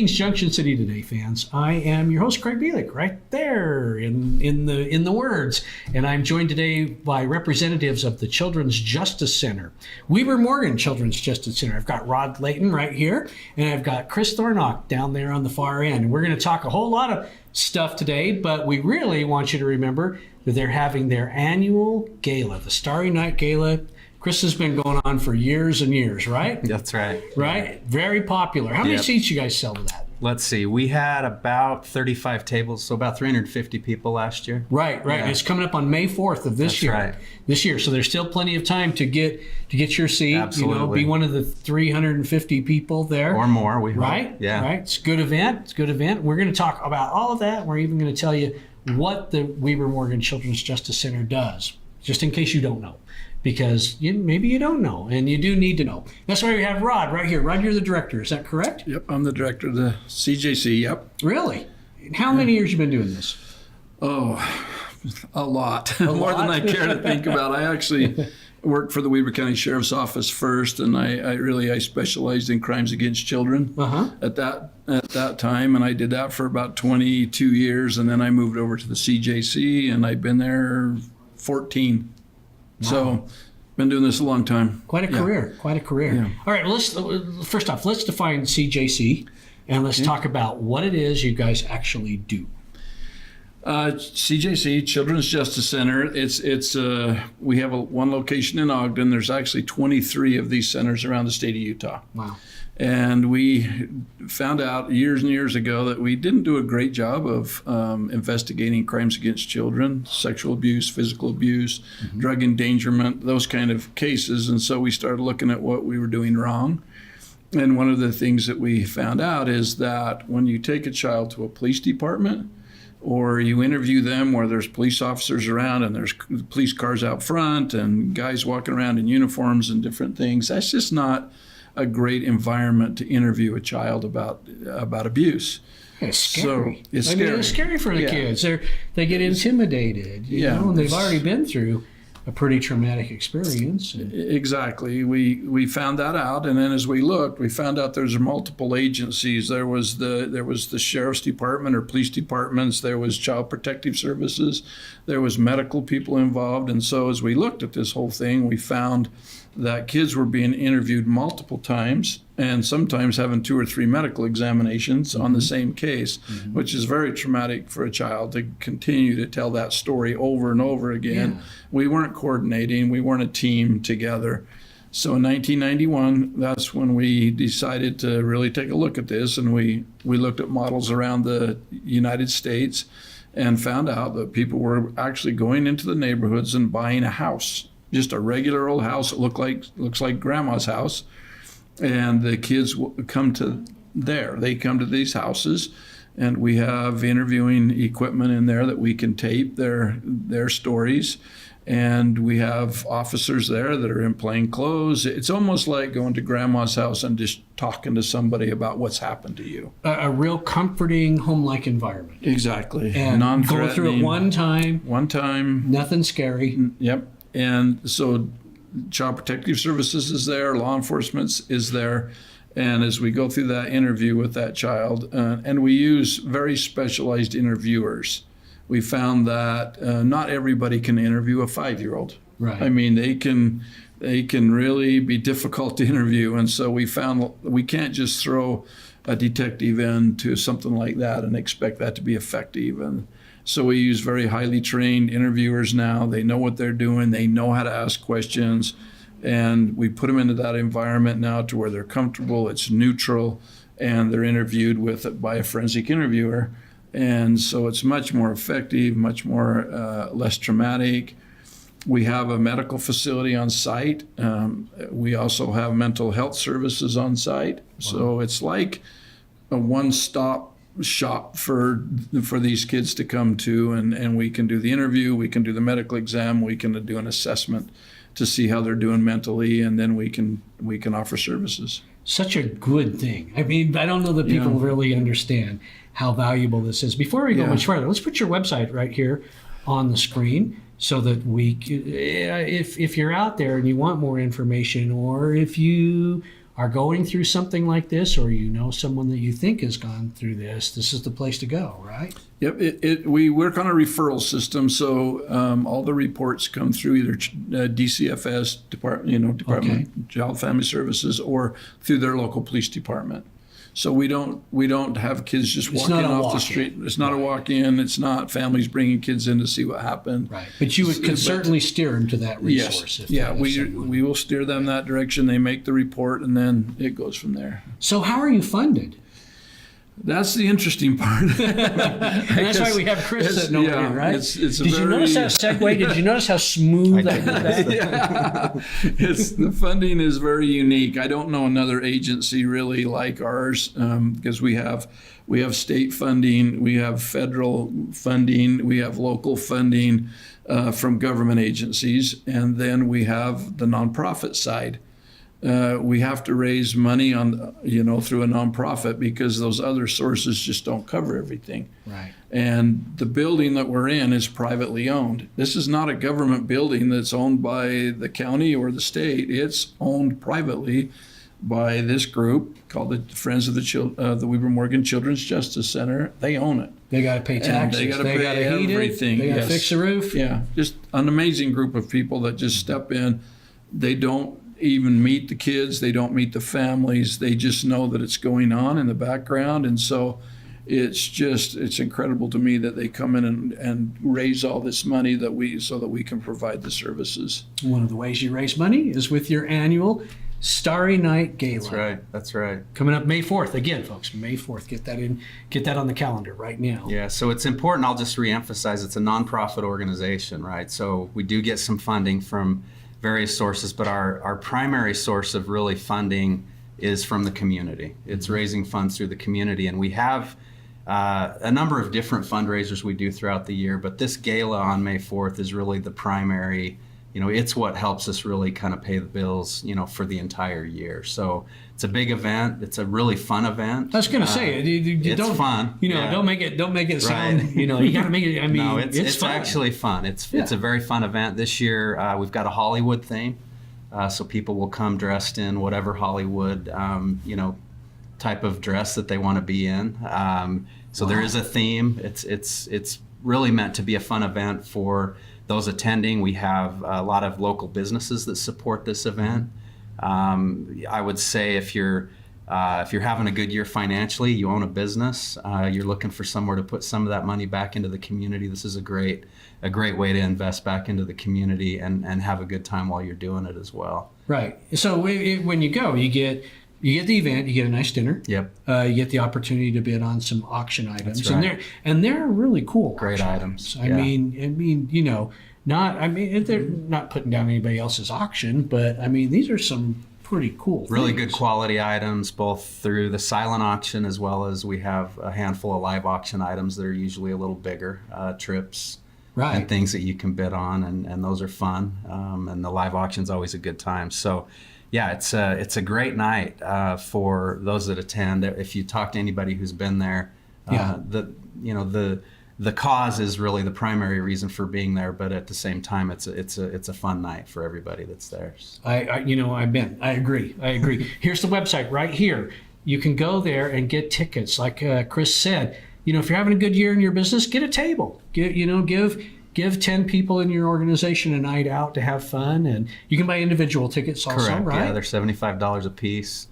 Greetings, Junction City Today fans. I am your host, Craig Bielik, right there in the words. And I'm joined today by representatives of the Children's Justice Center, Weber Morgan Children's Justice Center. I've got Rod Layton right here, and I've got Chris Thornock down there on the far end. And we're going to talk a whole lot of stuff today, but we really want you to remember that they're having their annual gala, the Starry Night Gala. Chris has been going on for years and years, right? That's right. Right? Very popular. How many seats you guys sell to that? Let's see. We had about 35 tables, so about 350 people last year. Right. Yeah. And it's coming up on May 4th of this year. Right. This year. So there's still plenty of time to get your seat. Absolutely. Be one of the 350 people there. Or more, we hope. Right? Yeah. Right. It's a good event. We're going to talk about all of that. We're even going to tell you what the Weber Morgan Children's Justice Center does, just in case you don't know. Because maybe you don't know, and you do need to know. That's why we have Rod right here. Rod, you're the director. Is that correct? Yep, I'm the director of the CJC, yep. Really? How many years you been doing this? Oh, a lot. More than I care to think about. I actually worked for the Weber County Sheriff's Office first, and I specialized in crimes against children at that time, and I did that for about 22 years, and then I moved over to the CJC, and I've been there 14. Wow. So, been doing this a long time. Quite a career. Yeah. All right, first off, let's define CJC, and let's talk about what it is you guys actually do. CJC, Children's Justice Center. We have one location in Ogden. There's actually 23 of these centers around the state of Utah. Wow. And we found out years and years ago that we didn't do a great job of investigating crimes against children, sexual abuse, physical abuse, drug endangerment, those kind of cases. And so we started looking at what we were doing wrong. And one of the things that we found out is that when you take a child to a police department, or you interview them where there's police officers around and there's police cars out front and guys walking around in uniforms and different things, that's just not a great environment to interview a child about abuse. It's scary. So it's scary. It's scary for the kids. They get intimidated, you know, and they've already been through a pretty traumatic experience. Exactly. We found that out, and then as we looked, we found out there's multiple agencies. There was the sheriff's department or police departments. There was child protective services. There was medical people involved, and so as we looked at this whole thing, we found that kids were being interviewed multiple times and sometimes having 2 or 3 medical examinations on the same case, which is very traumatic for a child to continue to tell that story over and over again. Yeah. We weren't coordinating. We weren't a team together. So in 1991, that's when we decided to really take a look at this, and we looked at models around the United States and found out that people were actually going into the neighborhoods and buying a house, just a regular old house that looks like grandma's house. And the kids come to these houses, and we have interviewing equipment in there that we can tape their stories. And we have officers there that are in plain clothes. It's almost like going to grandma's house and just talking to somebody about what's happened to you. A real comforting, home-like environment. Exactly. And go through it one time. Nothing scary. Yep. And so Child Protective Services is there, law enforcement is there. And as we go through that interview with that child, and we use very specialized interviewers, we found that not everybody can interview a 5-year-old. Right. I mean, they can really be difficult to interview. And so we found we can't just throw a detective into something like that and expect that to be effective. And so we use very highly trained interviewers now. They know what they're doing. They know how to ask questions. And we put them into that environment now to where they're comfortable, it's neutral, and they're interviewed by a forensic interviewer. And so it's much more effective, much more less traumatic. We have a medical facility on site. We also have mental health services on site. Wow. So it's like a one-stop shop for these kids to come to, and we can do the interview, we can do the medical exam, we can do an assessment to see how they're doing mentally, and then we can offer services. Such a good thing. I mean, I don't know that people really understand how valuable this is. Before we go much further, let's put your website right here on the screen so that if you're out there and you want more information, or if you are going through something like this, or you know someone that you think has gone through this is the place to go, right? Yep, we work on a referral system, so all the reports come through either DCFS, Department of Child Family Services, or through their local police department. So we don't have kids just walking off the street. It's not a walk-in. It's not families bringing kids in to see what happened. Right, but you can certainly steer them to that resource. Yes, we will steer them that direction. They make the report, and then it goes from there. So how are you funded? That's the interesting part. And that's why we have Chris sitting over here, right? Did you notice that segue? Did you notice how smooth that was? Yeah. The funding is very unique. I don't know another agency really like ours, because we have state funding, we have federal funding, we have local funding from government agencies, and then we have the nonprofit side. We have to raise money through a nonprofit because those other sources just don't cover everything. Right. And the building that we're in is privately owned. This is not a government building that's owned by the county or the state. It's owned privately by this group called the Friends of the Weber Morgan Children's Justice Center. They own it. They got to pay taxes. They got to pay everything. They got to fix the roof. Yeah, just an amazing group of people that just step in. They don't even meet the kids. They don't meet the families. They just know that it's going on in the background. And so it's incredible to me that they come in and raise all this money so that we can provide the services. One of the ways you raise money is with your annual Starry Night Gala. That's right. Coming up May 4th. Again, folks, May 4th. Get that on the calendar right now. Yeah, so it's important. I'll just reemphasize it's a nonprofit organization, right? So we do get some funding from various sources, but our primary source of really funding is from the community. It's raising funds through the community, and we have a number of different fundraisers we do throughout the year, but this gala on May 4th is really the primary. It's what helps us really kind of pay the bills, for the entire year. So it's a big event. It's a really fun event. I was going to say, it's fun. Don't make it sound, right. You got to make it, I mean, no, it's actually fun. It's a very fun event. This year, we've got a Hollywood theme. So people will come dressed in whatever Hollywood, type of dress that they want to be in. So there is a theme. It's really meant to be a fun event for those attending. We have a lot of local businesses that support this event. I would say if you're having a good year financially, you own a business, you're looking for somewhere to put some of that money back into the community, this is a great way to invest back into the community and have a good time while you're doing it as well. Right. So when you go, you get the event, you get a nice dinner. Yep. You get the opportunity to bid on some auction items. That's right. And they're really cool. Great items. I mean, they're not putting down anybody else's auction, but I mean, these are some pretty cool really things. Good quality items, both through the silent auction as well as we have a handful of live auction items that are usually a little bigger, trips. Right. And things that you can bid on, and those are fun. And the live auction's always a good time. So, yeah, it's a great night for those that attend. If you talk to anybody who's been there, the cause is really the primary reason for being there. But at the same time, it's a fun night for everybody that's there. I've been. I agree. Here's the website right here. You can go there and get tickets. Like Chris said, if you're having a good year in your business, get a table. Give 10 people in your organization a night out to have fun, and you can buy individual tickets also. Correct. Right? Yeah, they're $75 a piece.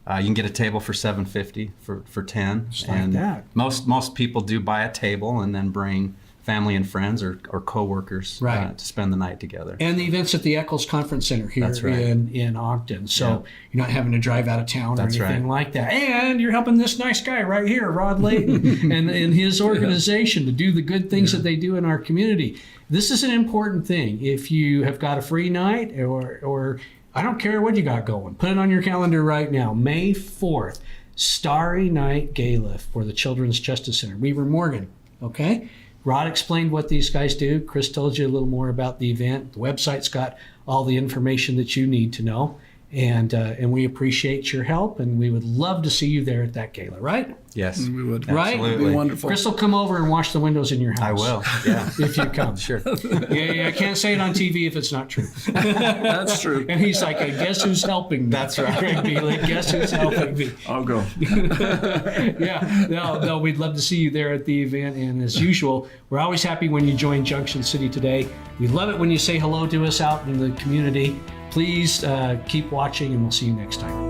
You can get a table for $750 for 10. Just like that. Most people do buy a table and then bring family and friends or coworkers to spend the night together. And the event's at the Eccles Conference Center here in Ogden. So you're not having to drive out of town or anything like that. And you're helping this nice guy right here, Rod Layton, and his organization to do the good things that they do in our community. This is an important thing. If you have got a free night or I don't care what you got going, put it on your calendar right now. May 4th, Starry Night Gala for the Children's Justice Center. Weber Morgan, okay? Rod explained what these guys do. Chris told you a little more about the event. The website's got all the information that you need to know. And we appreciate your help, and we would love to see you there at that gala, right? Yes. We would. Right? It'd be wonderful. Chris will come over and wash the windows in your house. I will. Yeah. If you come. Sure. Yeah, I can't say it on TV if it's not true. That's true. And he's like, "I guess who's helping me?" That's right. Craig Bielik, guess who's helping me? I'll go. Yeah, no, we'd love to see you there at the event. And as usual, we're always happy when you join Junction City Today. We love it when you say hello to us out in the community. Please keep watching, and we'll see you next time.